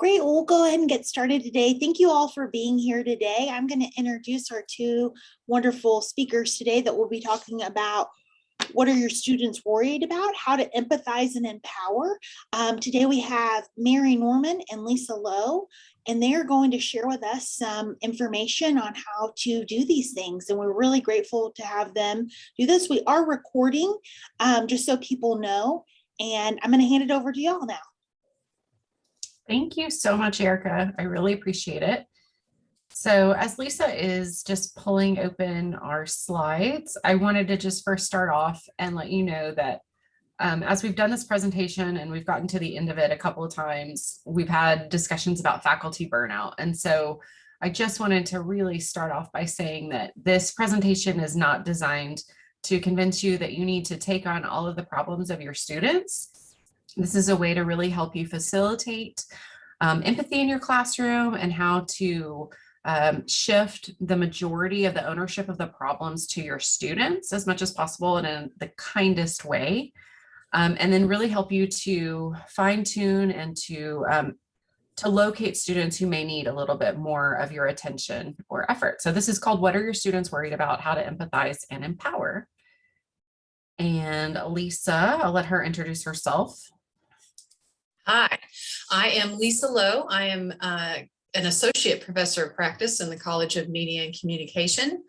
Great. Well, we'll go ahead and get started today. Thank you all for being here today. I'm going to introduce our two wonderful speakers today that will be talking about what are your students worried about, how to empathize and empower. Today we have Mary Norman and Lisa Lowe, and they are going to share with us some information on how to do these things. And we're really grateful to have them do this. We are recording, just so people know, and I'm going to hand it over to y'all now. Thank you so much, Erica. I really appreciate it. So as Lisa is just pulling open our slides, I wanted to just first start off and let you know that as we've done this presentation and we've gotten to the end of it a couple of times, we've had discussions about faculty burnout. And so I just wanted to really start off by saying that this presentation is not designed to convince you that you need to take on all of the problems of your students. This is a way to really help you facilitate empathy in your classroom and how to shift the majority of the ownership of the problems to your students as much as possible and in the kindest way. And then really help you to fine tune and to locate students who may need a little bit more of your attention or effort. So this is called What Are Your Students Worried About? How to Empathize and Empower. And Lisa, I'll let her introduce herself. Hi, I am Lisa Lowe. I am an associate professor of practice in the College of Media and Communication,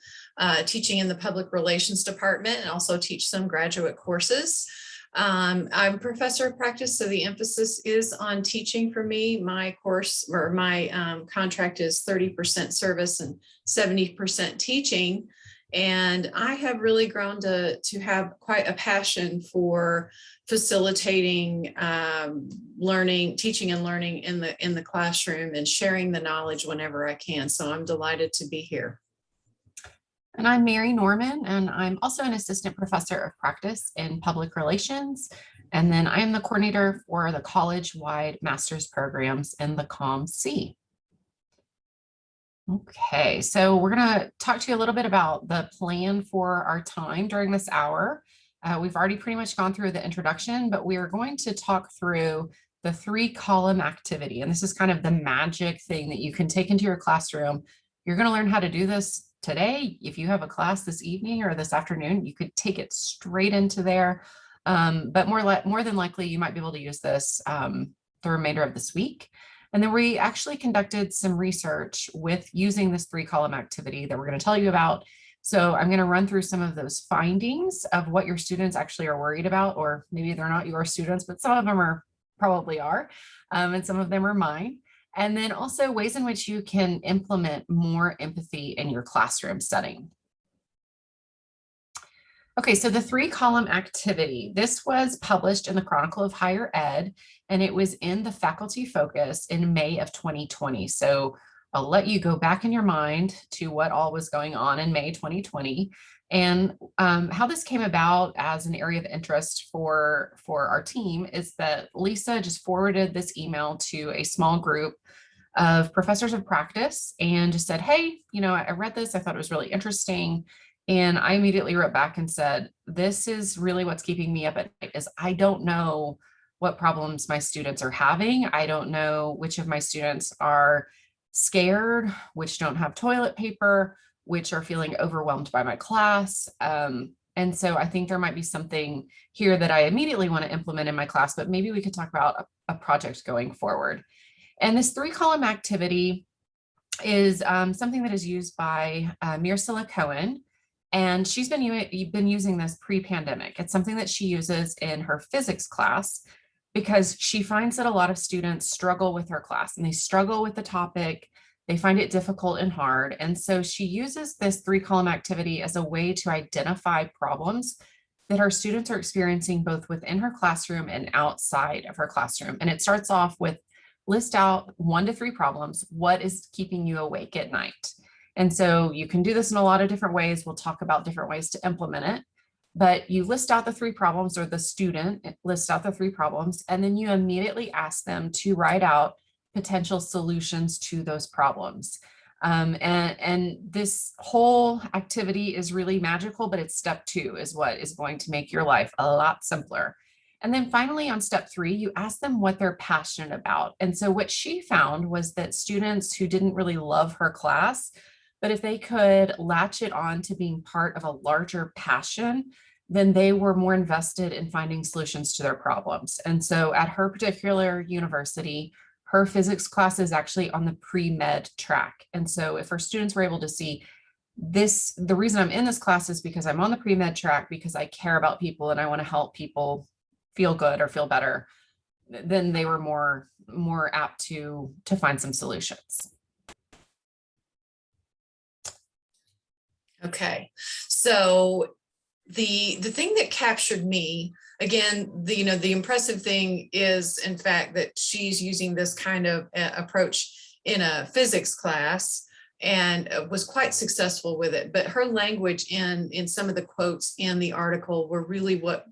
teaching in the public relations department and also teach some graduate courses. I'm a professor of practice, so the emphasis is on teaching for me. My course or my contract is 30% service and 70% teaching. And I have really grown to have quite a passion for facilitating learning, teaching and learning in the classroom and sharing the knowledge whenever I can. So I'm delighted to be here. And I'm Mary Norman, and I'm also an assistant professor of practice in public relations. And then I am the coordinator for the college-wide master's programs in the COM-C. Okay, so we're going to talk to you a little bit about the plan for our time during this hour. We've already pretty much gone through the introduction, but we are going to talk through the 3-column activity. And this is kind of the magic thing that you can take into your classroom. You're going to learn how to do this today. If you have a class this evening or this afternoon, you could take it straight into there. But more than likely, you might be able to use this the remainder of this week. And then we actually conducted some research with using this 3-column activity that we're going to tell you about. So I'm going to run through some of those findings of what your students actually are worried about, or maybe they're not your students, but some of them probably are, and some of them are mine. And then also ways in which you can implement more empathy in your classroom setting. Okay, so the 3-column activity, this was published in the Chronicle of Higher Ed, and it was in the faculty focus in May of 2020. So I'll let you go back in your mind to what all was going on in May 2020 and how this came about as an area of interest for our team is that Lisa just forwarded this email to a small group of professors of practice and just said, hey, I read this, I thought it was really interesting. And I immediately wrote back and said, this is really what's keeping me up at night is I don't know what problems my students are having. I don't know which of my students are scared, which don't have toilet paper, which are feeling overwhelmed by my class. And so I think there might be something here that I immediately want to implement in my class, but maybe we could talk about a project going forward. And this 3-column activity is something that is used by Mirsaleh-Kohan. And she's been using this pre-pandemic. It's something that she uses in her physics class because she finds that a lot of students struggle with her class and they struggle with the topic. They find it difficult and hard. And so she uses this 3-column activity as a way to identify problems that her students are experiencing both within her classroom and outside of her classroom. And it starts off with list out 1 to 3 problems. What is keeping you awake at night? And so you can do this in a lot of different ways. We'll talk about different ways to implement it, but you list out the 3 problems, or the student lists out the 3 problems, and then you immediately ask them to write out potential solutions to those problems. And this whole activity is really magical, but it's step 2 is what is going to make your life a lot simpler. And then finally on step 3, you ask them what they're passionate about. And so what she found was that students who didn't really love her class, but if they could latch it on to being part of a larger passion, then they were more invested in finding solutions to their problems. And so at her particular university, her physics class is actually on the pre-med track. And so if her students were able to see this, the reason I'm in this class is because I'm on the pre-med track because I care about people and I want to help people feel good or feel better, then they were more apt to find some solutions. Okay, so the thing that captured me, again, the impressive thing is, in fact, that she's using this kind of approach in a physics class and was quite successful with it. But her language in some of the quotes in the article were really what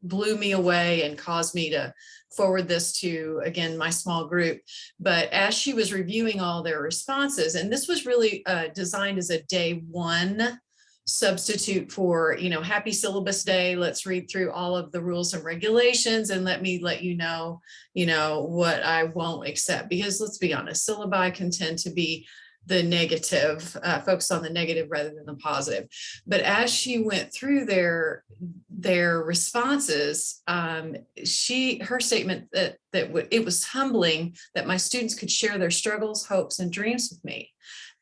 blew me away and caused me to forward this to, again, my small group. But as she was reviewing all their responses, and this was really designed as a day 1 substitute for, happy syllabus day. Let's read through all of the rules and regulations and let you know, what I won't accept. Because let's be honest, syllabi can tend to be the negative, focus on the negative rather than the positive. But as she went through their responses, her statement that it was humbling that my students could share their struggles, hopes, and dreams with me.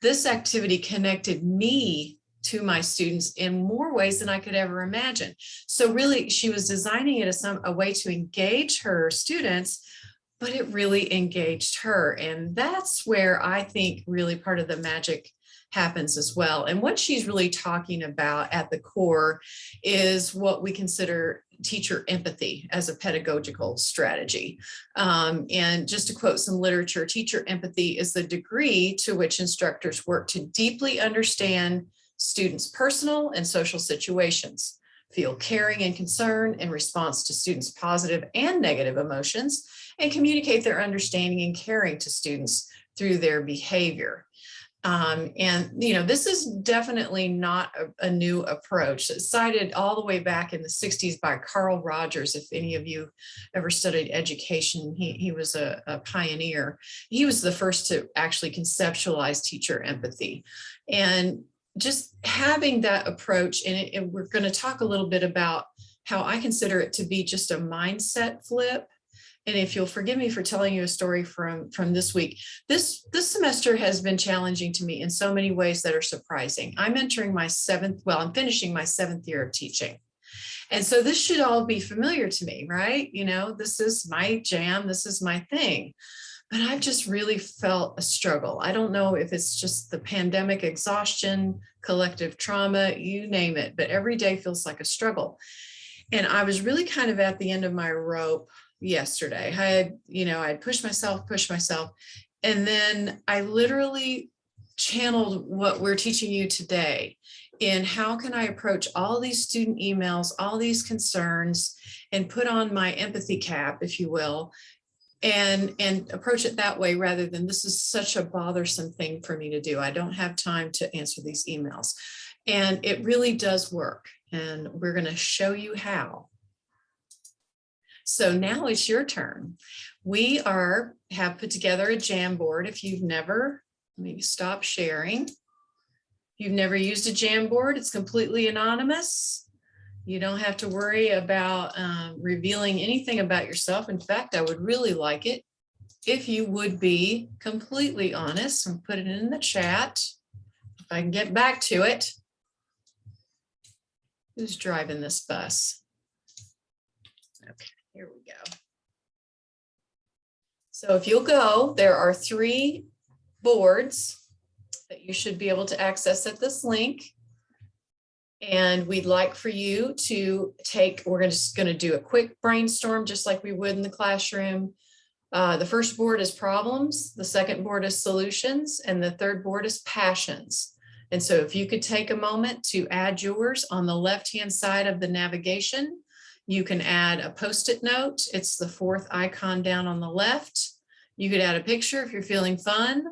This activity connected me to my students in more ways than I could ever imagine. So really, she was designing it as a way to engage her students, but it really engaged her. And that's where I think really part of the magic happens as well. And what she's really talking about at the core is what we consider teacher empathy as a pedagogical strategy. And just to quote some literature, teacher empathy is the degree to which instructors work to deeply understand students' personal and social situations, feel caring and concern in response to students' positive and negative emotions, and communicate their understanding and caring to students through their behavior. This is definitely not a new approach. It's cited all the way back in the 60s by Carl Rogers. If any of you ever studied education, he was a pioneer. He was the first to actually conceptualize teacher empathy. And just having that approach, and we're going to talk a little bit about how I consider it to be just a mindset flip. And if you'll forgive me for telling you a story from this week, this semester has been challenging to me in so many ways that are surprising. I'm finishing my 7th year of teaching. And so this should all be familiar to me, right? This is my jam, this is my thing. But I've just really felt a struggle. I don't know if it's just the pandemic exhaustion, collective trauma, you name it, but every day feels like a struggle. And I was really kind of at the end of my rope yesterday. I had pushed myself. And then I literally channeled what we're teaching you today in how can I approach all these student emails, all these concerns, and put on my empathy cap, if you will, and approach it that way rather than this is such a bothersome thing for me to do. I don't have time to answer these emails. And it really does work. And we're going to show you how. So now it's your turn. We have put together a Jamboard. If you've never, let me stop sharing. If you've never used a Jamboard, it's completely anonymous. You don't have to worry about revealing anything about yourself. In fact, I would really like it if you would be completely honest and put it in the chat. If I can get back to it. Who's driving this bus? Okay, here we go. So if you'll go, there are 3 boards that you should be able to access at this link. And we'd like for you to we're just going to do a quick brainstorm just like we would in the classroom. The first board is problems, the second board is solutions, and the third board is passions. And so if you could take a moment to add yours on the left-hand side of the navigation, you can add a Post-it note. It's the 4th icon down on the left. You could add a picture if you're feeling fun.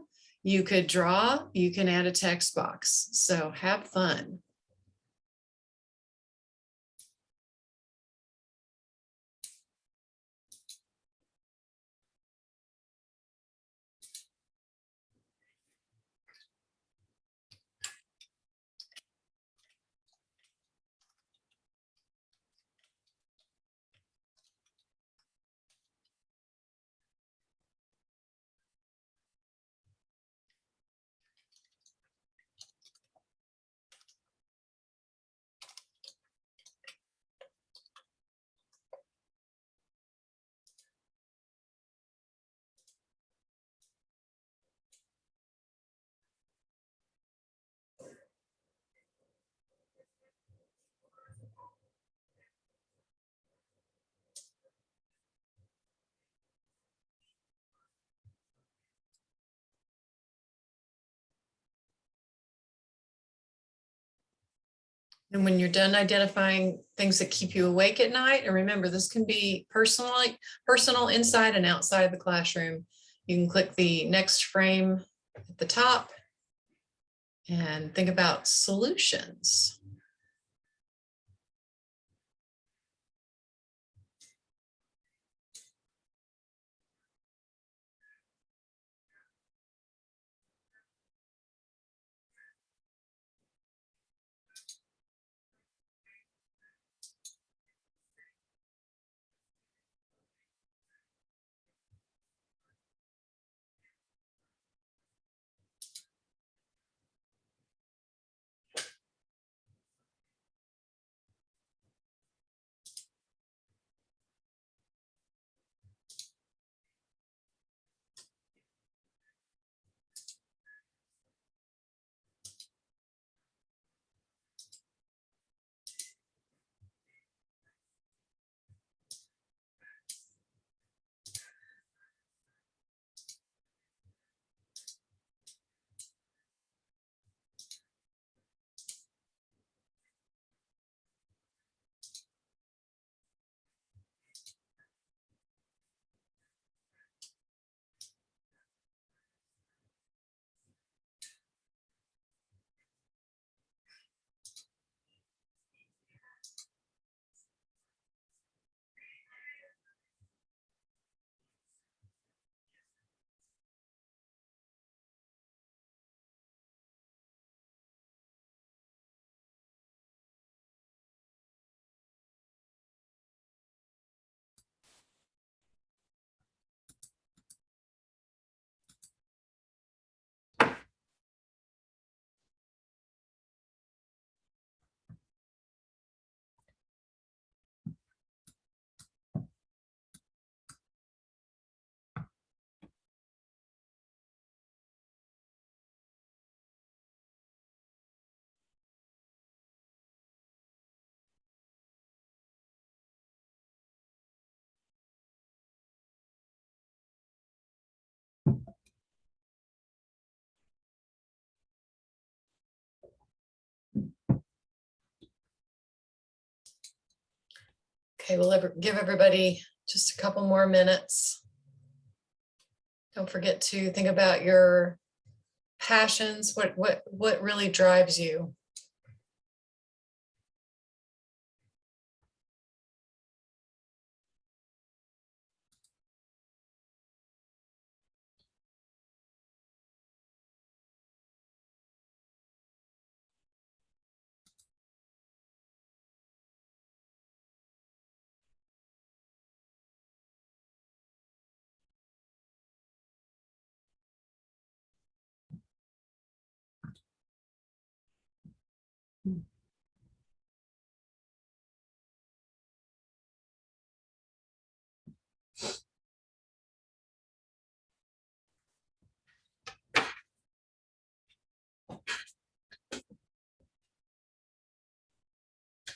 You could draw, you can add a text box. So have fun. And when you're done identifying things that keep you awake at night, and remember, this can be personal inside and outside of the classroom. You can click the next frame at the top and think about solutions. Okay, we'll give everybody just a couple more minutes. Don't forget to think about your passions. What really drives you?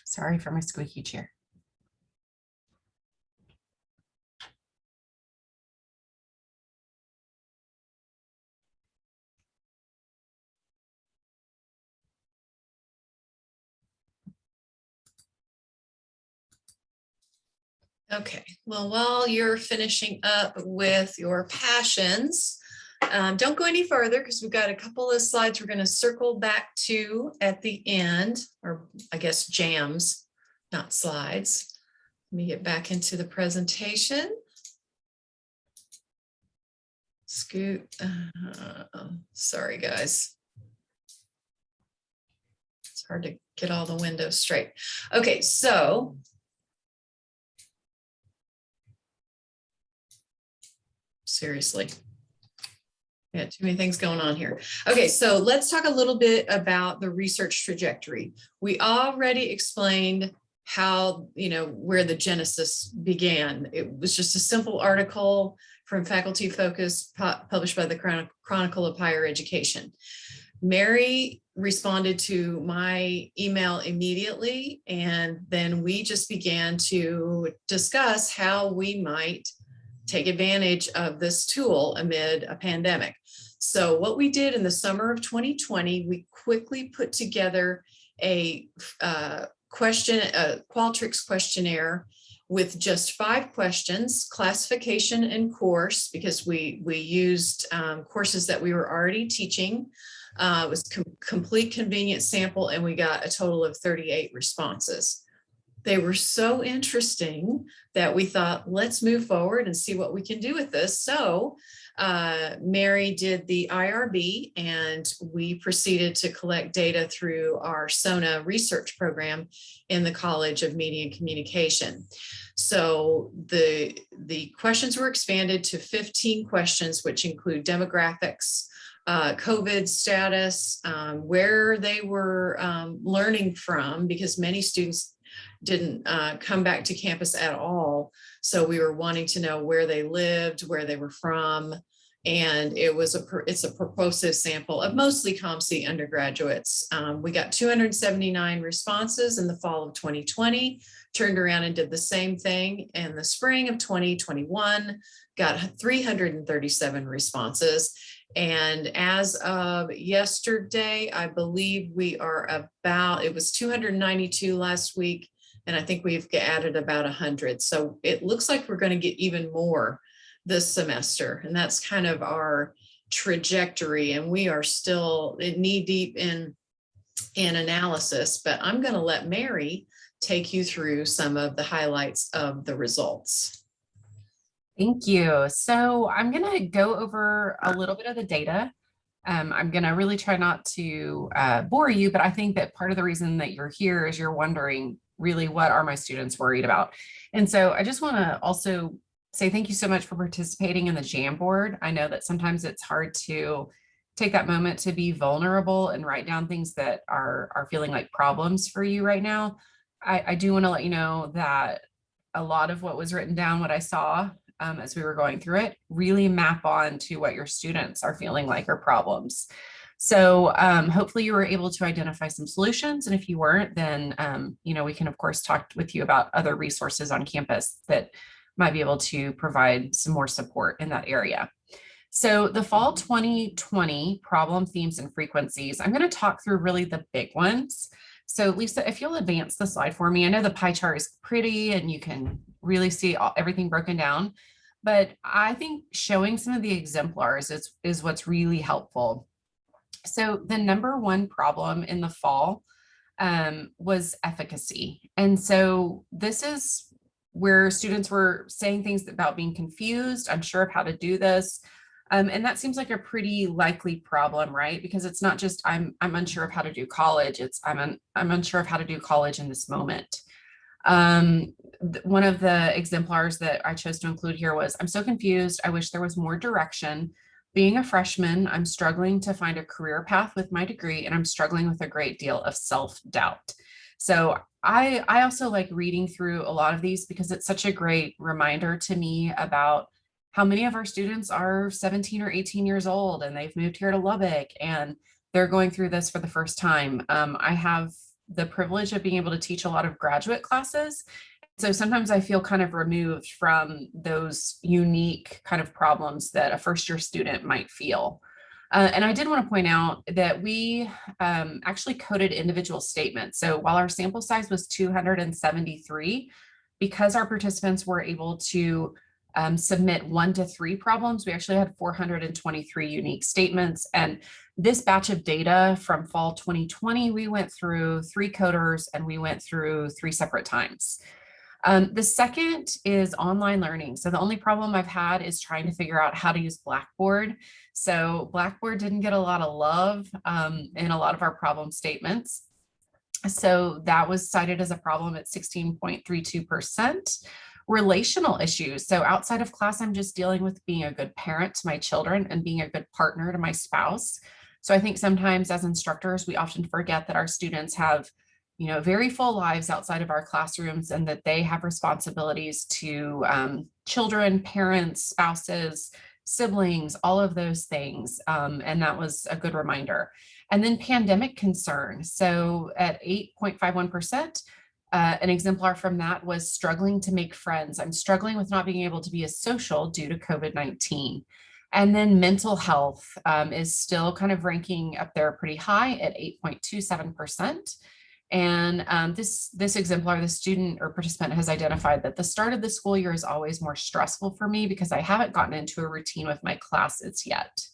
Sorry for my squeaky chair. Okay, well, while you're finishing up with your passions, don't go any further because we've got a couple of slides we're going to circle back to at the end, or I guess jams, not slides. Let me get back into the presentation. Scoot. Sorry, guys. It's hard to get all the windows straight. Okay, so seriously. Yeah, too many things going on here. Okay, so let's talk a little bit about the research trajectory. We already explained how, where the genesis began. It was just a simple article from Faculty Focus published by the Chronicle of Higher Education. Mary responded to my email immediately, and then we just began to discuss how we might take advantage of this tool amid a pandemic. So what we did in the summer of 2020, we quickly put together a Qualtrics questionnaire with just 5 questions, classification and course, because we used courses that we were already teaching. It was complete convenient sample, and we got a total of 38 responses. They were so interesting that we thought, let's move forward and see what we can do with this. So Mary did the IRB, and we proceeded to collect data through our SONA research program in the College of Media and Communication. So the questions were expanded to 15 questions, which include demographics, COVID status, where they were learning from, because many students didn't come back to campus at all. So we were wanting to know where they lived, where they were from. And it's a purposive sample of mostly CompC undergraduates. We got 279 responses in the fall of 2020, turned around and did the same thing in the spring of 2021, got 337 responses. And as of yesterday, I believe we are about, it was 292 last week, and I think we've added about 100. So it looks like we're going to get even more this semester, and that's kind of our trajectory. And we are still knee deep in analysis, but I'm going to let Mary take you through some of the highlights of the results. Thank you. So I'm going to go over a little bit of the data. I'm going to really try not to bore you, but I think that part of the reason that you're here is you're wondering really, what are my students worried about? And so I just want to also say thank you so much for participating in the Jamboard. I know that sometimes it's hard to take that moment to be vulnerable and write down things that are feeling like problems for you right now. I do want to let you know that a lot of what was written down, what I saw as we were going through it, really map on to what your students are feeling like are problems. So hopefully you were able to identify some solutions. And if you weren't, then we can of course talk with you about other resources on campus that might be able to provide some more support in that area. So the fall 2020 problem themes and frequencies, I'm going to talk through really the big ones. So Lisa, if you'll advance the slide for me, I know the pie chart is pretty and you can really see everything broken down, but I think showing some of the exemplars is what's really helpful. So the number one problem in the fall was efficacy. And so this is where students were saying things about being confused, unsure of how to do this. And that seems like a pretty likely problem, right? Because it's not just I'm unsure of how to do college, it's I'm unsure of how to do college in this moment. One of the exemplars that I chose to include here was, I'm so confused, I wish there was more direction. Being a freshman, I'm struggling to find a career path with my degree, and I'm struggling with a great deal of self-doubt. So I also like reading through a lot of these because it's such a great reminder to me about how many of our students are 17 or 18 years old and they've moved here to Lubbock and they're going through this for the first time. I have the privilege of being able to teach a lot of graduate classes. So sometimes I feel kind of removed from those unique kind of problems that a first year student might feel. And I did want to point out that we actually coded individual statements. So while our sample size was 273, because our participants were able to submit 1 to 3 problems, we actually had 423 unique statements. And this batch of data from fall 2020, we went through 3 coders and we went through 3 separate times. The second is online learning. So the only problem I've had is trying to figure out how to use Blackboard. So Blackboard didn't get a lot of love in a lot of our problem statements. So that was cited as a problem at 16.32%. Relational issues. So outside of class, I'm just dealing with being a good parent to my children and being a good partner to my spouse. So I think sometimes as instructors, we often forget that our students have very full lives outside of our classrooms and that they have responsibilities to children, parents, spouses, siblings, all of those things. And that was a good reminder. And then pandemic concern. So at 8.51%, an exemplar from that was struggling to make friends. I'm struggling with not being able to be as social due to COVID-19. And then mental health is still kind of ranking up there pretty high at 8.27%. And this exemplar, the student or participant has identified that the start of the school year is always more stressful for me because I haven't gotten into a routine with my classes yet.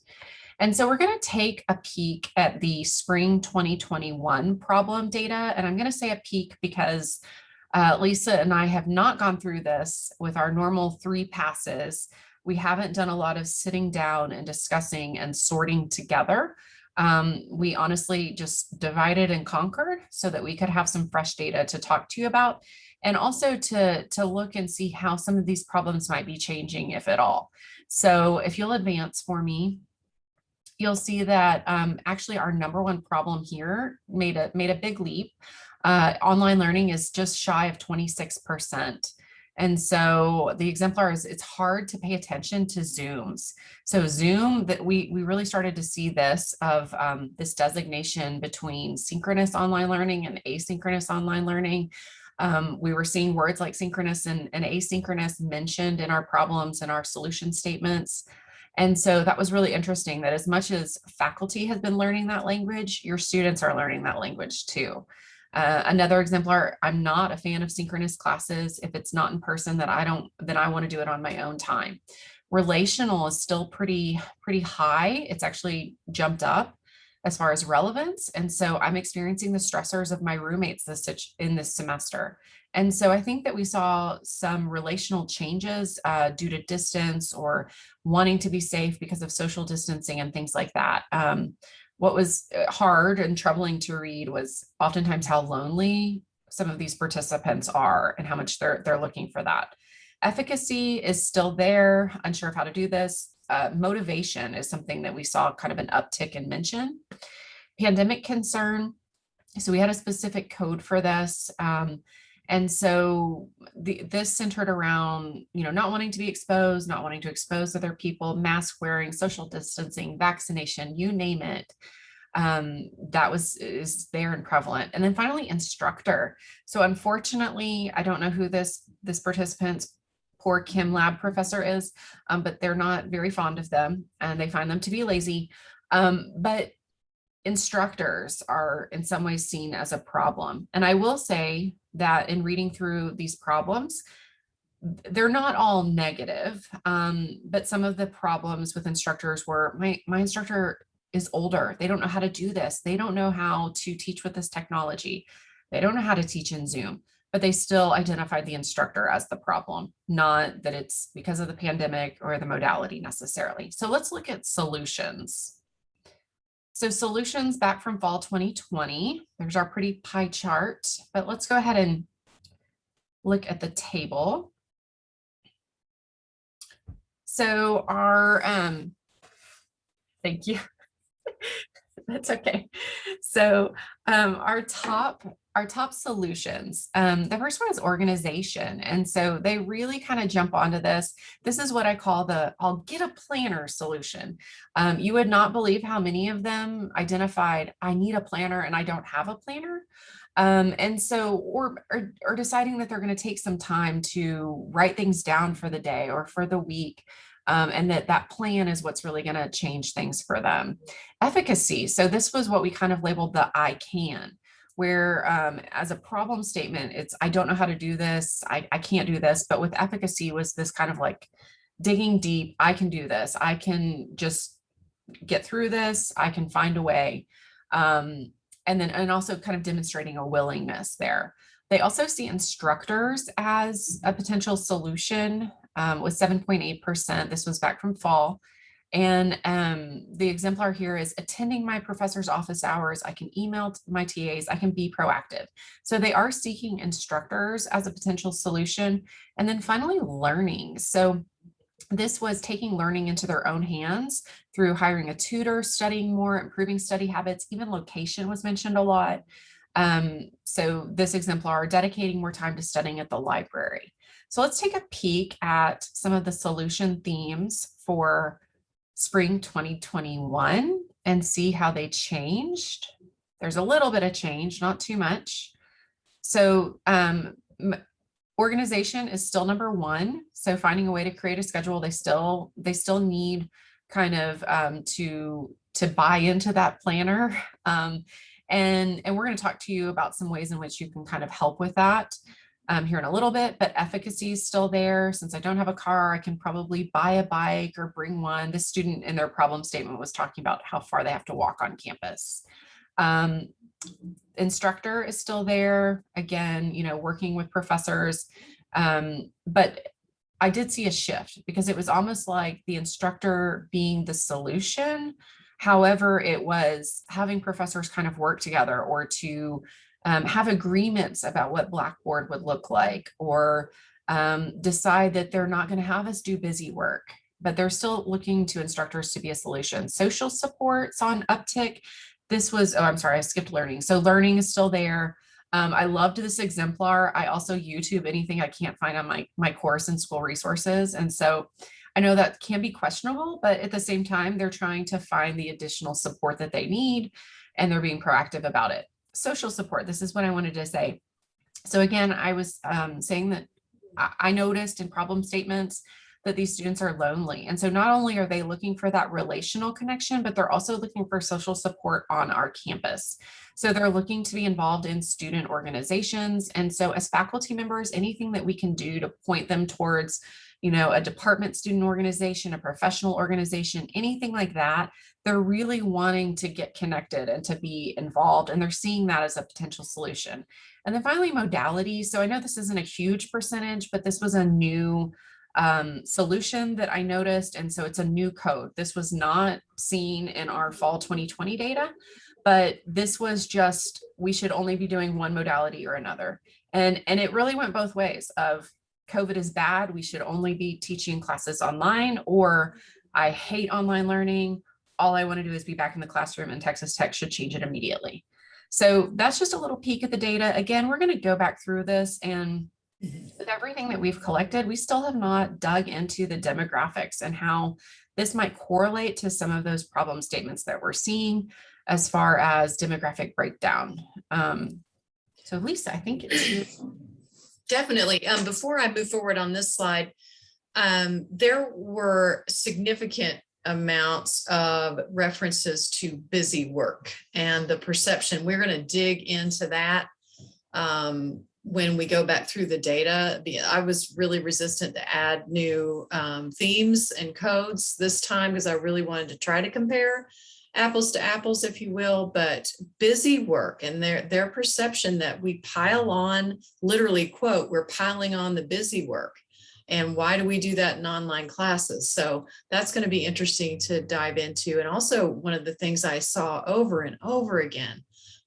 And so we're going to take a peek at the spring 2021 problem data. And I'm going to say a peek because Lisa and I have not gone through this with our normal 3 passes. We haven't done a lot of sitting down and discussing and sorting together. We honestly just divided and conquered so that we could have some fresh data to talk to you about, and also to look and see how some of these problems might be changing, if at all. So if you'll advance for me, you'll see that actually our number 1 problem here made a big leap. Online learning is just shy of 26%. And so the exemplar is, it's hard to pay attention to Zooms. So Zoom, that we really started to see this of this designation between synchronous online learning and asynchronous online learning. We were seeing words like synchronous and asynchronous mentioned in our problems and our solution statements. And so that was really interesting that as much as faculty has been learning that language, your students are learning that language too. Another exemplar, I'm not a fan of synchronous classes. If it's not in person, then I want to do it on my own time. Relational is still pretty high. It's actually jumped up as far as relevance. And so I'm experiencing the stressors of my roommates in this semester. And so I think that we saw some relational changes due to distance or wanting to be safe because of social distancing and things like that. What was hard and troubling to read was oftentimes how lonely some of these participants are and how much they're looking for that. Efficacy is still there, unsure of how to do this. Motivation is something that we saw kind of an uptick in mention. Pandemic concern. So we had a specific code for this. And so this centered around, not wanting to be exposed, not wanting to expose other people, mask wearing, social distancing, vaccination, you name it. That is there and prevalent. And then finally, instructor. So unfortunately, I don't know who this participant's poor Chem lab professor is, but they're not very fond of them and they find them to be lazy. But instructors are in some ways seen as a problem. And I will say that in reading through these problems, they're not all negative, but some of the problems with instructors were, my instructor is older. They don't know how to do this. They don't know how to teach with this technology. They don't know how to teach in Zoom, but they still identified the instructor as the problem, not that it's because of the pandemic or the modality necessarily. So let's look at solutions. So solutions back from fall 2020, there's our pretty pie chart, but let's go ahead and look at the table. So our, thank you. That's okay. So our top solutions, the first one is organization. And so they really kind of jump onto this. This is what I call I'll get a planner solution. You would not believe how many of them identified, I need a planner and I don't have a planner. And so, or deciding that they're going to take some time to write things down for the day or for the week. And that plan is what's really going to change things for them. Efficacy. So this was what we kind of labeled the I can, where as a problem statement, it's, I don't know how to do this. I can't do this. But with efficacy was this kind of like digging deep. I can do this. I can just get through this. I can find a way. And also kind of demonstrating a willingness there. They also see instructors as a potential solution with 7.8%. This was back from fall. And the exemplar here is attending my professor's office hours. I can email my TAs. I can be proactive. So they are seeking instructors as a potential solution. And then finally, learning. So this was taking learning into their own hands through hiring a tutor, studying more, improving study habits. Even location was mentioned a lot. So this exemplar, dedicating more time to studying at the library. So let's take a peek at some of the solution themes for spring 2021 and see how they changed. There's a little bit of change, not too much. So organization is still number 1. So finding a way to create a schedule, they still need kind of to buy into that planner. And we're going to talk to you about some ways in which you can kind of help with that here in a little bit, but efficacy is still there. Since I don't have a car, I can probably buy a bike or bring one. This student in their problem statement was talking about how far they have to walk on campus. Instructor is still there, again, working with professors. But I did see a shift because it was almost like the instructor being the solution. However, it was having professors kind of work together or to have agreements about what Blackboard would look like, or decide that they're not going to have us do busy work, but they're still looking to instructors to be a solution. Social support saw an uptick. This was, oh, I'm sorry, I skipped learning. So learning is still there. I loved this exemplar. I also YouTube anything I can't find on my course and school resources. And so I know that can be questionable, but at the same time, they're trying to find the additional support that they need, and they're being proactive about it. Social support, this is what I wanted to say. So again, I was saying that I noticed in problem statements that these students are lonely. And so not only are they looking for that relational connection, but they're also looking for social support on our campus. So they're looking to be involved in student organizations. And so as faculty members, anything that we can do to point them towards, a department student organization, a professional organization, anything like that, they're really wanting to get connected and to be involved. And they're seeing that as a potential solution. And then finally, modality. So I know this isn't a huge percentage, but this was a new solution that I noticed. And so it's a new code. This was not seen in our fall 2020 data, but this was just, we should only be doing one modality or another. And it really went both ways of COVID is bad, we should only be teaching classes online, or I hate online learning. All I want to do is be back in the classroom, and Texas Tech should change it immediately. So that's just a little peek at the data. Again, we're going to go back through this, and with everything that we've collected, we still have not dug into the demographics and how this might correlate to some of those problem statements that we're seeing as far as demographic breakdown. So Lisa, I think it's Definitely. Before I move forward on this slide, there were significant amounts of references to busy work and the perception. We're going to dig into that when we go back through the data. I was really resistant to add new themes and codes this time because I really wanted to try to compare apples to apples, if you will, but busy work and their perception that we pile on, literally quote, we're piling on the busy work. And why do we do that in online classes? So that's going to be interesting to dive into. And also one of the things I saw over and over again,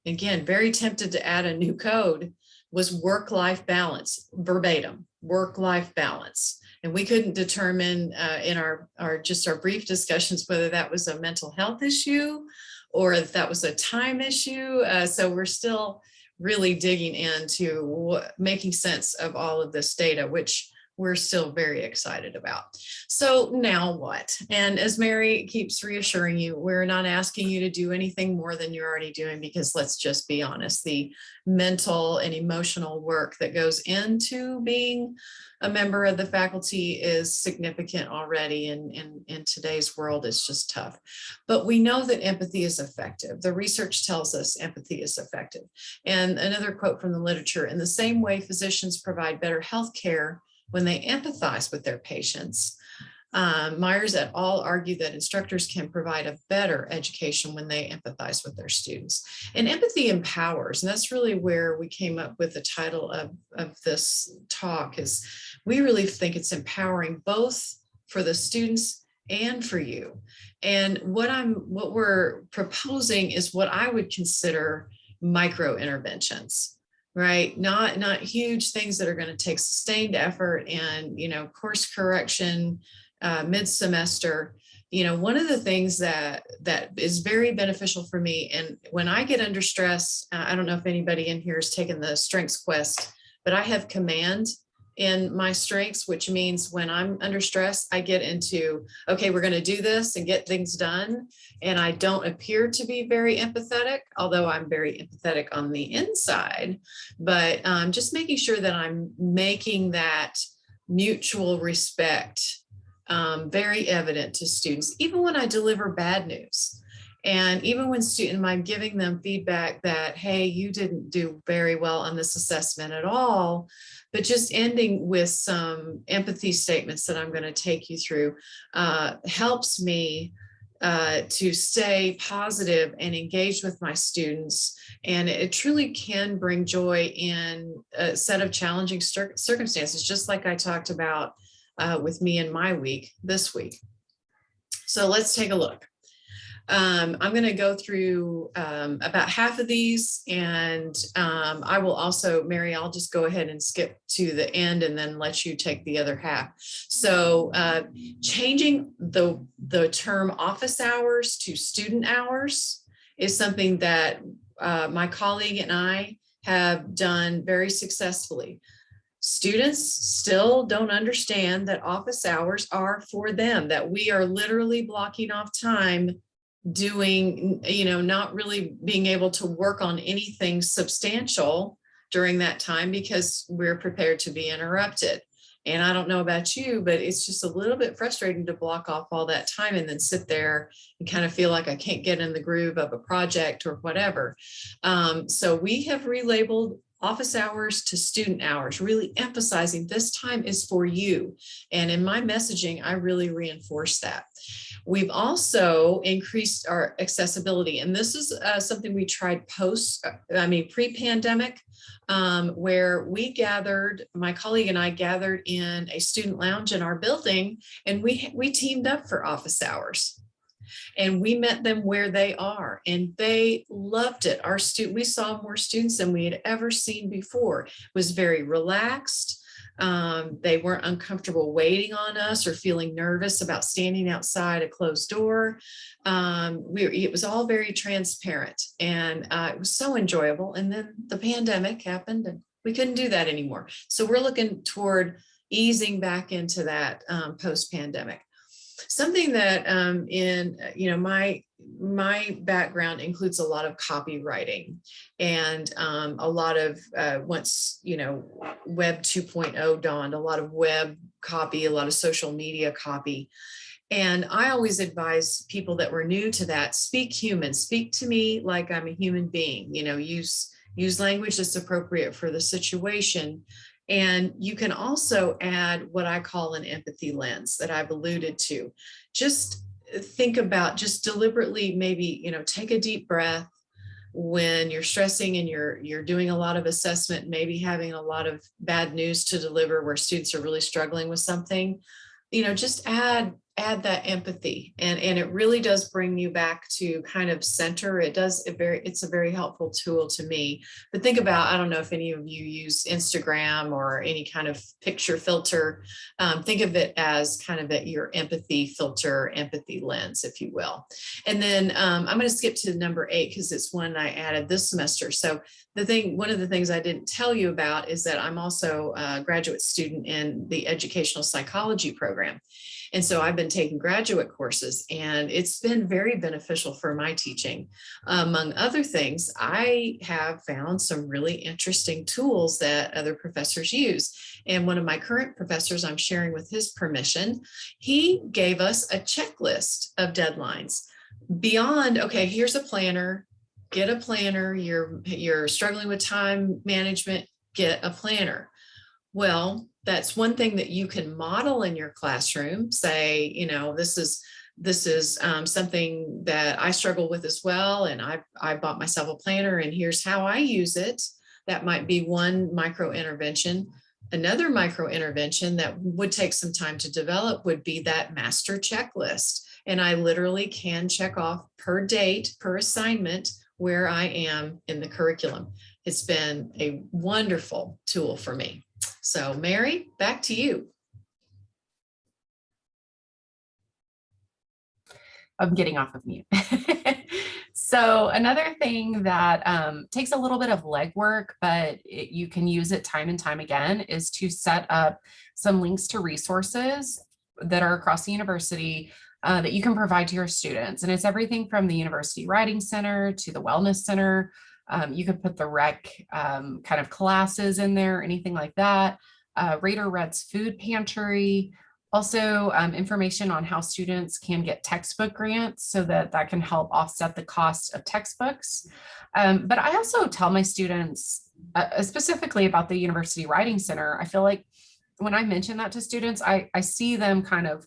very tempted to add a new code, was work-life balance, verbatim, work-life balance. And we couldn't determine in our brief discussions whether that was a mental health issue or if that was a time issue. So we're still really digging into making sense of all of this data, which we're still very excited about. So now what? And as Mary keeps reassuring you, we're not asking you to do anything more than you're already doing, because let's just be honest, the mental and emotional work that goes into being a member of the faculty is significant already. And in today's world, it's just tough. But we know that empathy is effective. The research tells us empathy is effective. And another quote from the literature: in the same way physicians provide better health care when they empathize with their patients, Myers et al. Argue that instructors can provide a better education when they empathize with their students. And empathy empowers, and that's really where we came up with the title of this talk. Is we really think it's empowering both for the students and for you. And what we're proposing is what I would consider micro interventions. Right? Not huge things that are going to take sustained effort and, course correction mid-semester. One of the things that is very beneficial for me, and when I get under stress, I don't know if anybody in here has taken the Strengths Quest, but I have command in my strengths, which means when I'm under stress, I get into, okay, we're going to do this and get things done. And I don't appear to be very empathetic, although I'm very empathetic on the inside, but just making sure that I'm making that mutual respect very evident to students, even when I deliver bad news. And even when I'm giving them feedback that, hey, you didn't do very well on this assessment at all, but just ending with some empathy statements that I'm going to take you through helps me to stay positive and engaged with my students. And it truly can bring joy in a set of challenging circumstances, just like I talked about with me in my week this week. So let's take a look. I'm going to go through about half of these, and I will also, Mary, I'll just go ahead and skip to the end and then let you take the other half. So changing the term office hours to student hours is something that my colleague and I have done very successfully. Students still don't understand that office hours are for them, that we are literally blocking off time doing, not really being able to work on anything substantial during that time because we're prepared to be interrupted. And I don't know about you, but it's just a little bit frustrating to block off all that time and then sit there and kind of feel like I can't get in the groove of a project or whatever. So we have relabeled office hours to student hours, really emphasizing this time is for you. And in my messaging, I really reinforce that. We've also increased our accessibility, and this is something we tried pre-pandemic, where my colleague and I gathered in a student lounge in our building, and we teamed up for office hours. And we met them where they are, and they loved it. We saw more students than we had ever seen before. It was very relaxed. They weren't uncomfortable waiting on us or feeling nervous about standing outside a closed door. It was all very transparent, and it was so enjoyable. And then the pandemic happened and we couldn't do that anymore. So we're looking toward easing back into that post-pandemic. Something that my background includes a lot of copywriting, and a lot of once Web 2.0 dawned, a lot of web copy, a lot of social media copy. And I always advise people that were new to that, speak human, speak to me like I'm a human being, use language that's appropriate for the situation. And you can also add what I call an empathy lens that I've alluded to. Just think about, just deliberately, maybe, take a deep breath when you're stressing and you're doing a lot of assessment, maybe having a lot of bad news to deliver where students are really struggling with something. Just add that empathy, and it really does bring you back to kind of center. It's a very helpful tool to me. But think about, I don't know if any of you use Instagram or any kind of picture filter. Think of it as kind of your empathy filter, empathy lens, if you will. And then I'm going to skip to number 8 because it's one I added this semester. So one of the things I didn't tell you about is that I'm also a graduate student in the educational psychology program. And so I've been taking graduate courses, and it's been very beneficial for my teaching. Among other things, I have found some really interesting tools that other professors use. And one of my current professors, I'm sharing with his permission, he gave us a checklist of deadlines beyond, okay, here's a planner, get a planner. You're struggling with time management, get a planner. Well, that's one thing that you can model in your classroom. Say, this is something that I struggle with as well, and I bought myself a planner, and here's how I use it. That might be one micro intervention. Another micro intervention that would take some time to develop would be that master checklist. And I literally can check off per date, per assignment, where I am in the curriculum. It's been a wonderful tool for me. So Mary, back to you. I'm getting off of mute. So another thing that takes a little bit of legwork, but you can use it time and time again, is to set up some links to resources that are across the university that you can provide to your students. And it's everything from the University Writing Center to the Wellness Center. You could put the rec kind of classes in there, anything like that. Raider Red's Food Pantry. Also, information on how students can get textbook grants so that that can help offset the cost of textbooks. But I also tell my students, specifically about the University Writing Center, I feel like when I mention that to students, I see them kind of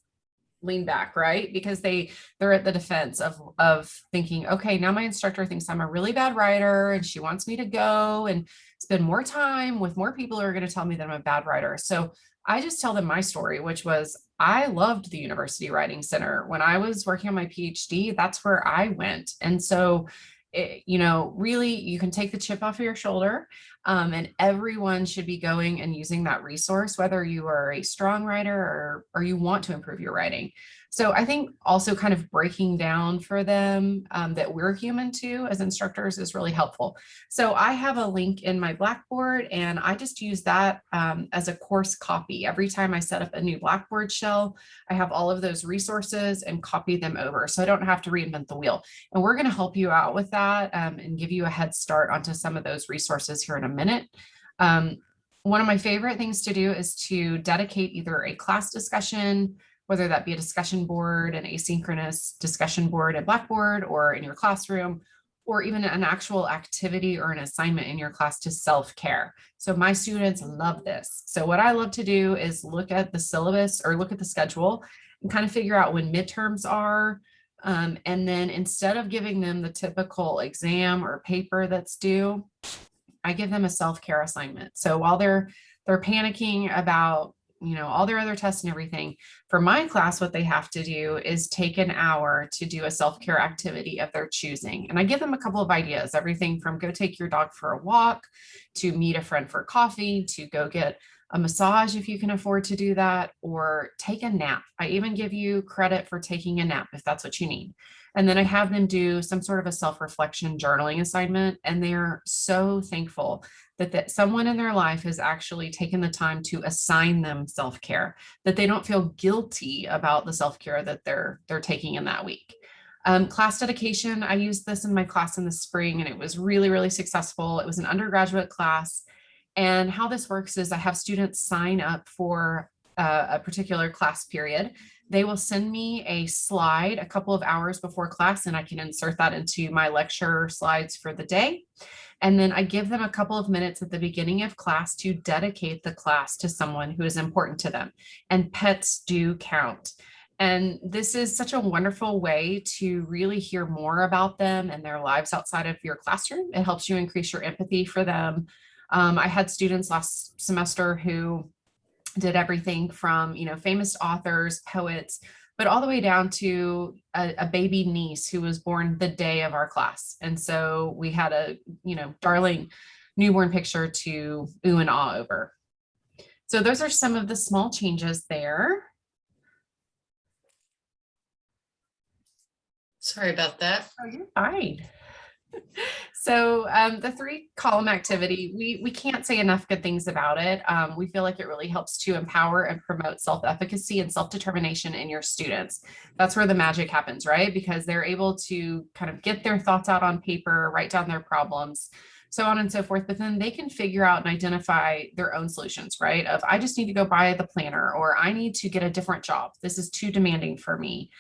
lean back, right? Because they're at the defense of thinking, okay, now my instructor thinks I'm a really bad writer and she wants me to go and spend more time with more people who are going to tell me that I'm a bad writer. So I just tell them my story, which was I loved the University Writing Center. When I was working on my PhD, that's where I went. And so really, you can take the chip off of your shoulder, and everyone should be going and using that resource, whether you are a strong writer or you want to improve your writing. So I think also kind of breaking down for them that we're human too as instructors is really helpful. So I have a link in my Blackboard, and I just use that as a course copy. Every time I set up a new Blackboard shell, I have all of those resources and copy them over so I don't have to reinvent the wheel. And we're going to help you out with that and give you a head start onto some of those resources here in a minute. One of my favorite things to do is to dedicate either a class discussion, whether that be a discussion board, an asynchronous discussion board at Blackboard or in your classroom, or even an actual activity or an assignment in your class to self-care. So my students love this. So what I love to do is look at the syllabus or look at the schedule and kind of figure out when midterms are. And then instead of giving them the typical exam or paper that's due, I give them a self-care assignment. So while they're panicking about all their other tests and everything, for my class, what they have to do is take an hour to do a self-care activity of their choosing. And I give them a couple of ideas, everything from go take your dog for a walk, to meet a friend for coffee, to go get a massage if you can afford to do that, or take a nap. I even give you credit for taking a nap if that's what you need. And then I have them do some sort of a self-reflection journaling assignment. And they're so thankful that someone in their life has actually taken the time to assign them self-care, that they don't feel guilty about the self-care that they're taking in that week. Class dedication, I used this in my class in the spring, and it was really, really successful. It was an undergraduate class. And how this works is I have students sign up for a particular class period. They will send me a slide a couple of hours before class, and I can insert that into my lecture slides for the day. And then I give them a couple of minutes at the beginning of class to dedicate the class to someone who is important to them. And pets do count. And this is such a wonderful way to really hear more about them and their lives outside of your classroom. It helps you increase your empathy for them. I had students last semester who did everything from, famous authors, poets, but all the way down to a baby niece who was born the day of our class. And so we had a, darling newborn picture to ooh and ah over. So those are some of the small changes there. Sorry about that. Oh, you're fine. So the 3-column activity, we can't say enough good things about it. We feel like it really helps to empower and promote self-efficacy and self-determination in your students. That's where the magic happens, right? Because they're able to kind of get their thoughts out on paper, write down their problems, so on and so forth, but then they can figure out and identify their own solutions, right? Of I just need to go buy the planner, or I need to get a different job. This is too demanding for me.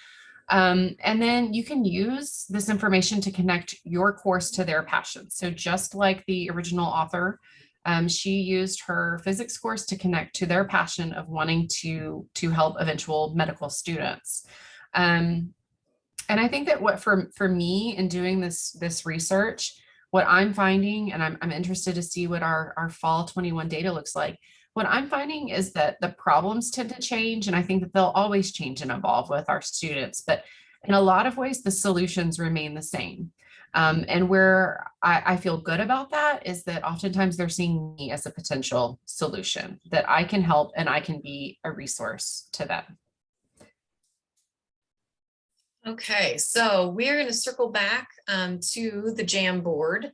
And then you can use this information to connect your course to their passion. So just like the original author, she used her physics course to connect to their passion of wanting to help eventual medical students. And I think that what for me in doing this research, what I'm finding, and I'm interested to see what our fall 21 data looks like. What I'm finding is that the problems tend to change, and I think that they'll always change and evolve with our students, but in a lot of ways, the solutions remain the same. And where I feel good about that is that oftentimes they're seeing me as a potential solution, that I can help and I can be a resource to them. Okay, so we're going to circle back to the Jamboard.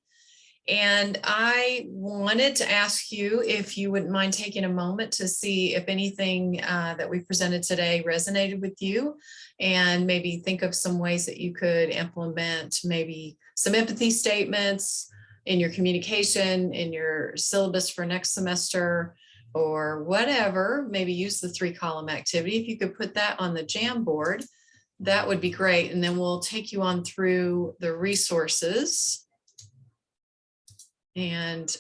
And I wanted to ask you if you wouldn't mind taking a moment to see if anything that we presented today resonated with you, and maybe think of some ways that you could implement maybe some empathy statements in your communication, in your syllabus for next semester, or whatever, maybe use the 3-column activity. If you could put that on the Jamboard, that would be great. And then we'll take you on through the resources. And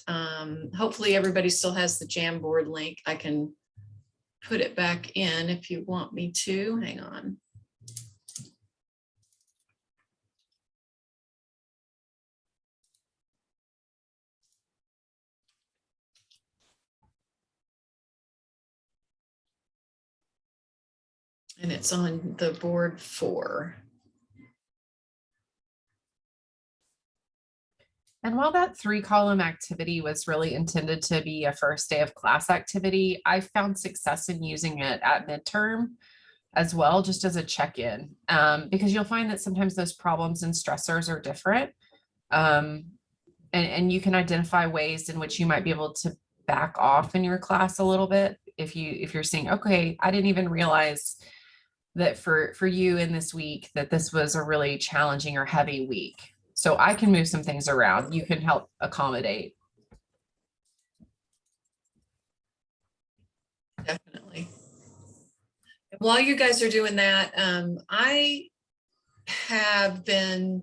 hopefully everybody still has the Jamboard link. I can put it back in if you want me to. Hang on. And it's on the board 4. And while that 3-column activity was really intended to be a first day of class activity, I found success in using it at midterm as well, just as a check-in, because you'll find that sometimes those problems and stressors are different. And you can identify ways in which you might be able to back off in your class a little bit. If you're seeing, okay, I didn't even realize that for you in this week, that this was a really challenging or heavy week. So I can move some things around. You can help accommodate. Definitely. While you guys are doing that, I have been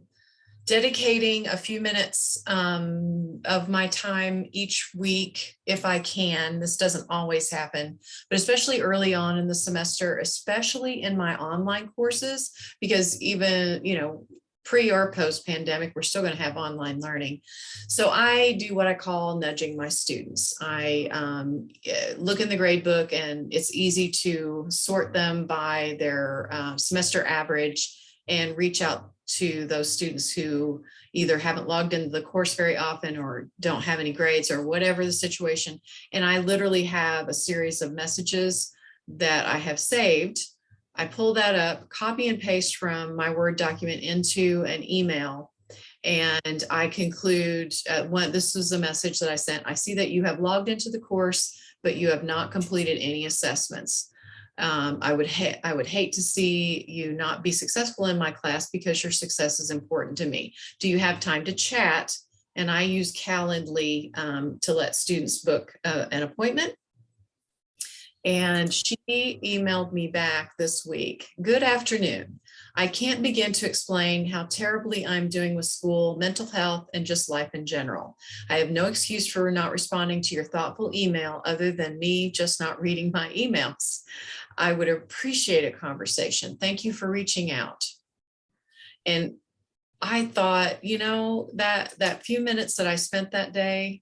dedicating a few minutes of my time each week, if I can. This doesn't always happen, but especially early on in the semester, especially in my online courses, because even, pre or post pandemic, we're still going to have online learning. So I do what I call nudging my students. I look in the grade book, and it's easy to sort them by their semester average and reach out to those students who either haven't logged into the course very often or don't have any grades or whatever the situation. And I literally have a series of messages that I have saved. I pull that up, copy and paste from my Word document into an email, and I conclude, this was a message that I sent. I see that you have logged into the course, but you have not completed any assessments. I would hate to see you not be successful in my class because your success is important to me. Do you have time to chat? And I use Calendly to let students book an appointment. And she emailed me back this week. Good afternoon. I can't begin to explain how terribly I'm doing with school, mental health, and just life in general. I have no excuse for not responding to your thoughtful email other than me just not reading my emails. I would appreciate a conversation. Thank you for reaching out. And I thought, that few minutes that I spent that day,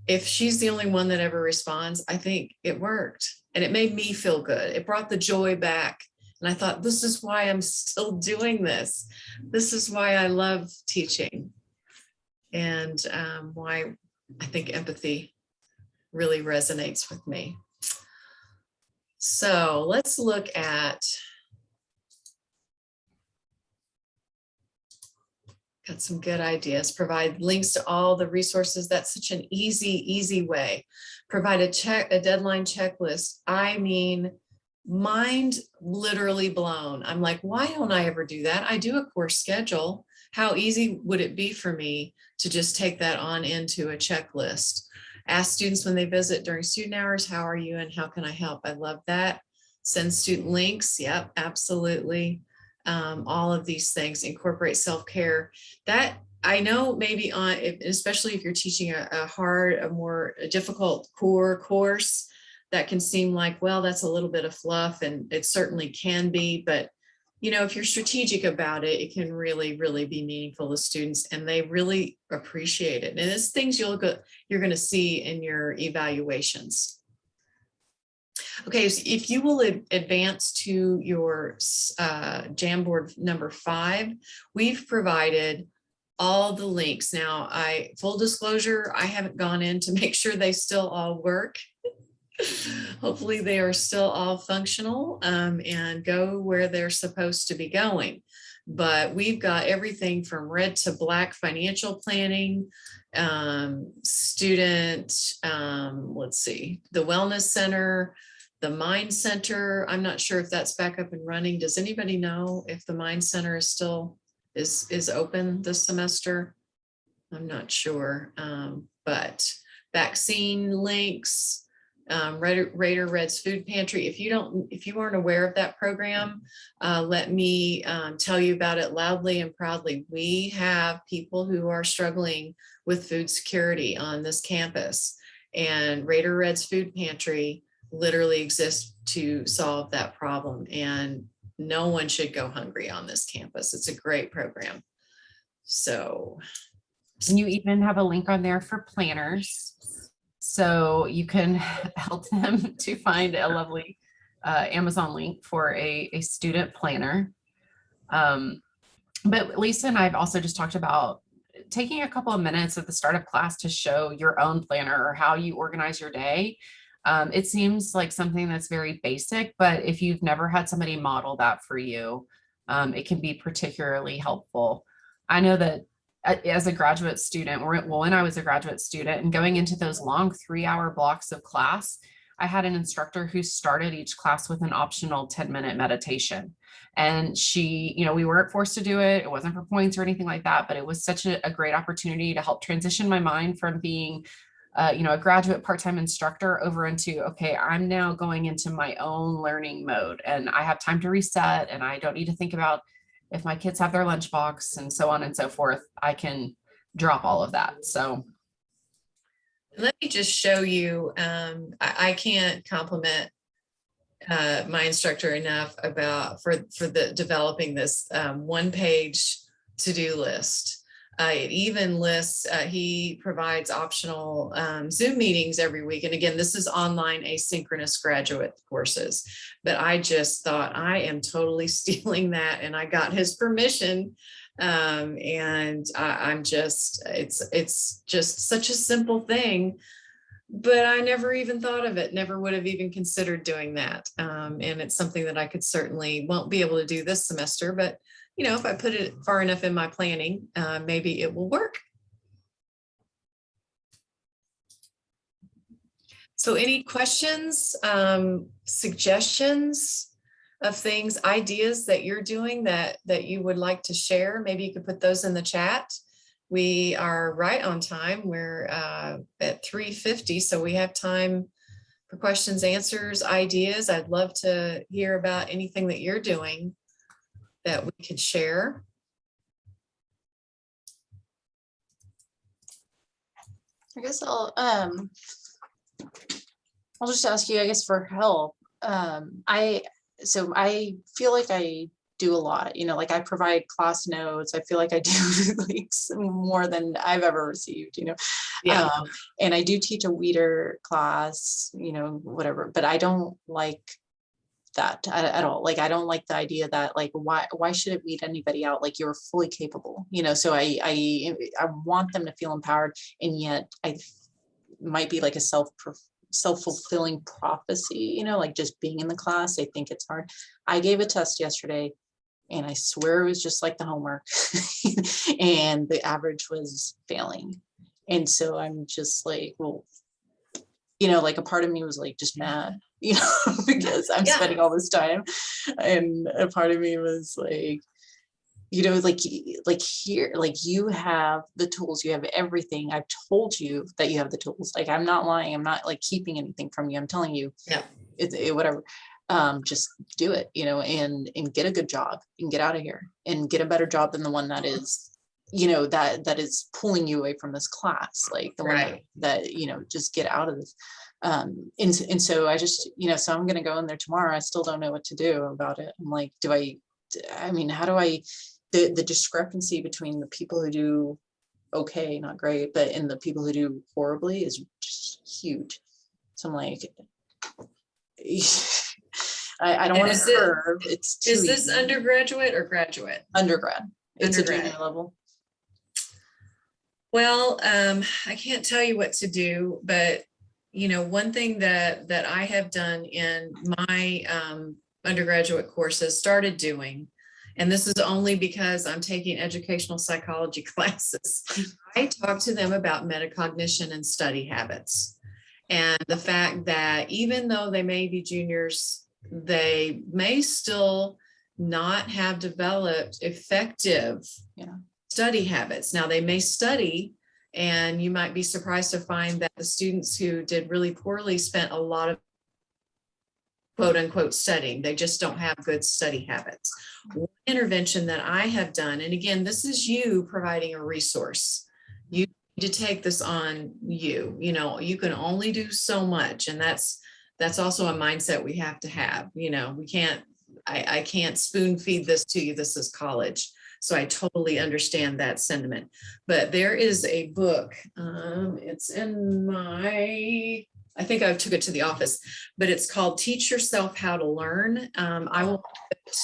if she's the only one that ever responds, I think it worked. And it made me feel good. It brought the joy back. And I thought, this is why I'm still doing this. This is why I love teaching, and why I think empathy really resonates with me. So let's look at, got some good ideas. Provide links to all the resources. That's such an easy way. Provide a deadline checklist. I mean, mind literally blown. I'm like, why don't I ever do that? I do a course schedule. How easy would it be for me to just take that on into a checklist? Ask students when they visit during student hours, how are you and how can I help? I love that. Send student links. Yep, absolutely. All of these things. Incorporate self-care. That I know maybe especially if you're teaching a more difficult core course, that can seem like, well, that's a little bit of fluff, and it certainly can be, but if you're strategic about it, it can really be meaningful to students, and they really appreciate it. And it's things you're going to see in your evaluations. Okay, so if you will advance to your Jamboard number 5, we've provided all the links. Now, full disclosure, I haven't gone in to make sure they still all work. Hopefully they are still all functional and go where they're supposed to be going. But we've got everything from red to black financial planning, student, let's see, the wellness center, the mind center. I'm not sure if that's back up and running. Does anybody know if the mind center is still is open this semester? I'm not sure, but vaccine links, Raider Red's Food Pantry. If you weren't aware of that program, let me tell you about it loudly and proudly. We have people who are struggling with food security on this campus, and Raider Red's Food Pantry literally exists to solve that problem. And no one should go hungry on this campus. It's a great program. So, and you even have a link on there for planners. So you can help them to find a lovely Amazon link for a student planner. But Lisa and I have also just talked about taking a couple of minutes at the start of class to show your own planner or how you organize your day. It seems like something that's very basic, but if you've never had somebody model that for you, it can be particularly helpful. I know that as a graduate student, when I was a graduate student and going into those long 3-hour blocks of class, I had an instructor who started each class with an optional 10-minute meditation. And she, we weren't forced to do it. It wasn't for points or anything like that, but it was such a great opportunity to help transition my mind from being a graduate part-time instructor over into, okay, I'm now going into my own learning mode and I have time to reset and I don't need to think about if my kids have their lunchbox and so on and so forth. I can drop all of that. So let me just show you, I can't compliment my instructor enough for the developing this one-page to-do list. It even lists, he provides optional Zoom meetings every week. And again, this is online asynchronous graduate courses, but I just thought I am totally stealing that. And I got his permission. And I'm just, it's just such a simple thing, but I never even thought of it, never would have even considered doing that. And it's something that I won't be able to do this semester, but if I put it far enough in my planning, maybe it will work. So any questions, suggestions of things, ideas that you're doing that you would like to share? Maybe you could put those in the chat. We are right on time. We're at 3:50, so we have time for questions, answers, ideas. I'd love to hear about anything that you're doing that we could share. I guess I'll just ask you, I guess, for help. I feel like I do a lot, like I provide class notes. I feel like I do like more than I've ever received, Yeah. And I do teach a weeder class, whatever, but I don't like that at all. Like, I don't like the idea that like, why should it weed anybody out? Like, you're fully capable, so I want them to feel empowered. And yet I might be like a self-fulfilling prophecy, like just being in the class. I think it's hard. I gave a test yesterday and I swear it was just like the homework and the average was failing. And so I'm just like, well, like a part of me was like just mad, because I'm spending all this time. And a part of me was like, like here, like you have the tools, you have everything. I've told you that you have the tools. Like, I'm not lying. I'm not like keeping anything from you. I'm telling you, whatever. Just do it, and get a good job and get out of here and get a better job than the one that is, that is pulling you away from this class. Like the one that, just get out of this. And so I just, so I'm going to go in there tomorrow. I still don't know what to do about it. I'm like, how do I, the discrepancy between the people who do okay, not great, but and the people who do horribly is just huge. So I'm like, I don't want to curve. It's too Is this easy. Undergraduate or graduate? Undergrad. It's Undergrad. a junior level. Well, I can't tell you what to do, but one thing that I have done in my undergraduate courses, started doing, and this is only because I'm taking educational psychology classes, I talk to them about metacognition and study habits. And the fact that even though they may be juniors, they may still not have developed effective study habits. Now, they may study And you might be surprised to find that the students who did really poorly spent a lot of quote unquote studying. They just don't have good study habits. One intervention that I have done, and again, this is you providing a resource. You need to take this on you. You know, you can only do so much. And that's also a mindset we have to have. You know, we can't, I can't spoon feed this to you. This is college. So I totally understand that sentiment. But there is a book, it's in my, I think I took it to the office, but it's called Teach Yourself How to Learn. I will put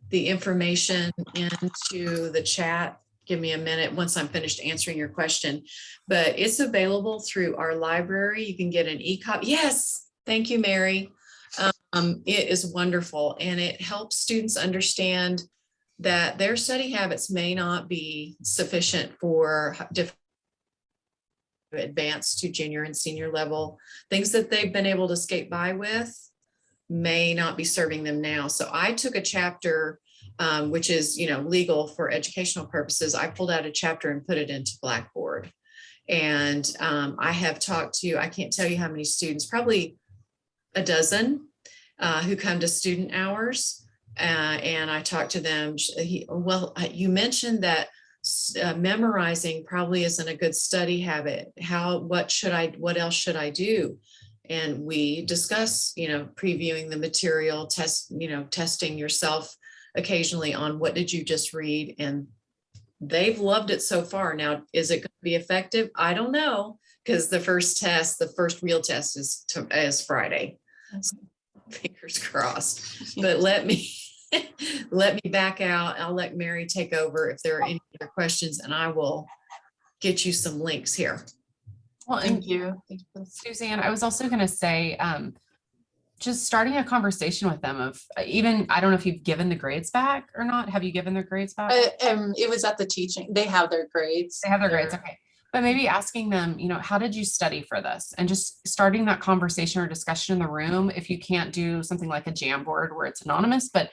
the information into the chat. Give me a minute once I'm finished answering your question, but it's available through our library. You can get an e-copy. Yes, thank you, Mary. It is wonderful, and it helps students understand that their study habits may not be sufficient for different advanced to junior and senior level. Things that they've been able to skate by with may not be serving them now. So I took a chapter, which is, you know, legal for educational purposes. I pulled out a chapter and put it into Blackboard. And I have talked to, I can't tell you how many students, probably a dozen who come to student hours. And I talked to them. You mentioned that memorizing probably isn't a good study habit. What else should I do? And we discuss, you know, previewing the material, testing yourself occasionally on what did you just read, and they've loved it so far. Now, is it going to be effective? I don't know, because the first real test is Friday. So, fingers crossed. But let me back out. I'll let Mary take over if there are any other questions, and I will get you some links here. Well, Thank you. Suzanne, I was also going to say, just starting a conversation with them of even, I don't know if you've given the grades back or not. Have you given their grades back? It was at the teaching. They have their grades. They have their grades. Okay. But maybe asking them, you know, how did you study for this? And just starting that conversation or discussion in the room. If you can't do something like a Jamboard where it's anonymous, but,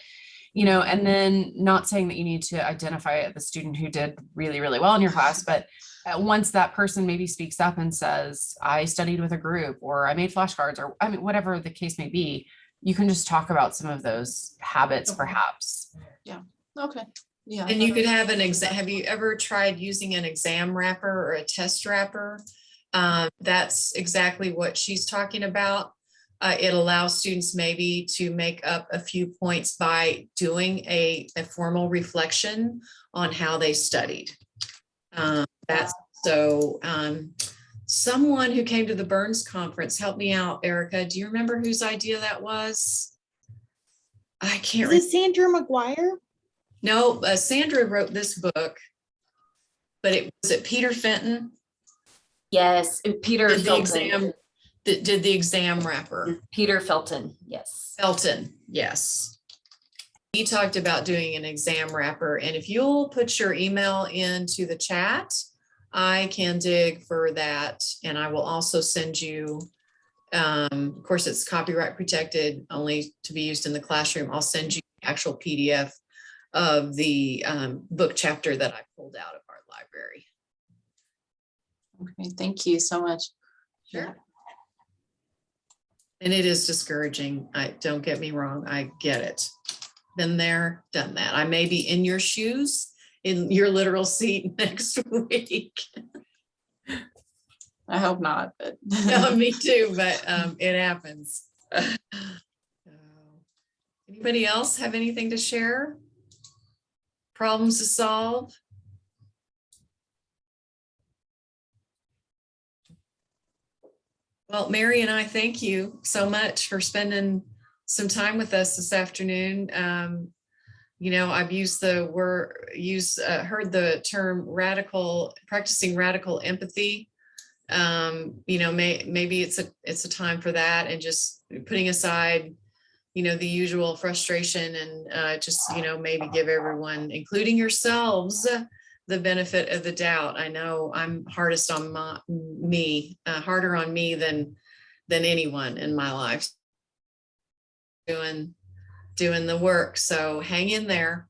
you know, and then not saying that you need to identify the student who did really, really well in your class, but once that person maybe speaks up and says, I studied with a group, or I made flashcards, or I mean, whatever the case may be, you can just talk about some of those habits, perhaps. Yeah. Okay. Yeah. And you could have an exam. Have you ever tried using an exam wrapper or a test wrapper? That's exactly what she's talking about. It allows students maybe to make up a few points by doing a formal reflection on how they studied. Someone who came to the Burns conference, help me out, Erica. Do you remember whose idea that was? I can't. Is it Sandra McGuire? No, Sandra wrote this book, but was it Peter Fenton? Yes, Peter Did the Felton. exam, did the exam wrapper. Peter Felton, yes. Felton, yes. He talked about doing an exam wrapper, and if you'll put your email into the chat, I can dig for that, and I will also send you, of course, it's copyright protected, only to be used in the classroom. I'll send you the actual PDF of the book chapter that I pulled out of our library. Okay. Thank you so much. Sure. And it is discouraging. Don't get me wrong. I get it. Been there, done that. I may be in your shoes, in your literal seat next week. I hope not, but No, me too, but it happens. Anybody else have anything to share? Problems to solve? Well, Mary and I thank you so much for spending some time with us this afternoon. You know, I've used the word, heard the term practicing radical empathy. You know, maybe it's a time for that, and just putting aside, you know, the usual frustration, and just, you know, maybe give everyone, including yourselves, the benefit of the doubt. I know I'm hardest on me, harder on me than anyone in my life. Doing the work. So hang in there.